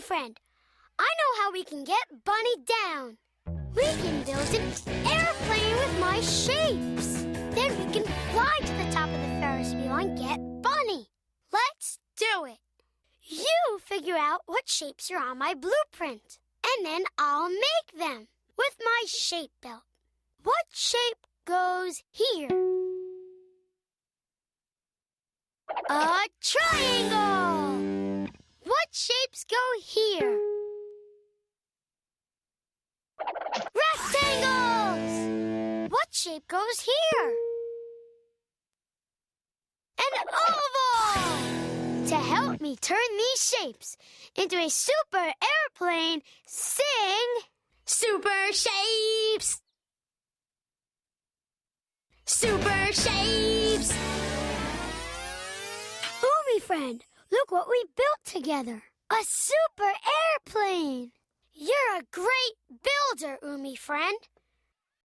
friend, I know how we can get Bunny down. We can build an airplane with my shapes. Then we can fly to the top of the Ferris wheel and get Bunny. Let's do it. You figure out what shapes are on my blueprint, and then I'll make them with my shape belt. What shape goes here? A triangle! What shapes go here? Rectangles! What shape goes here? An oval! To help me turn these shapes into a super airplane, sing Super Shapes! Super Shapes! Umi friend, look what we built together. A super airplane! You're a great builder, Umi friend.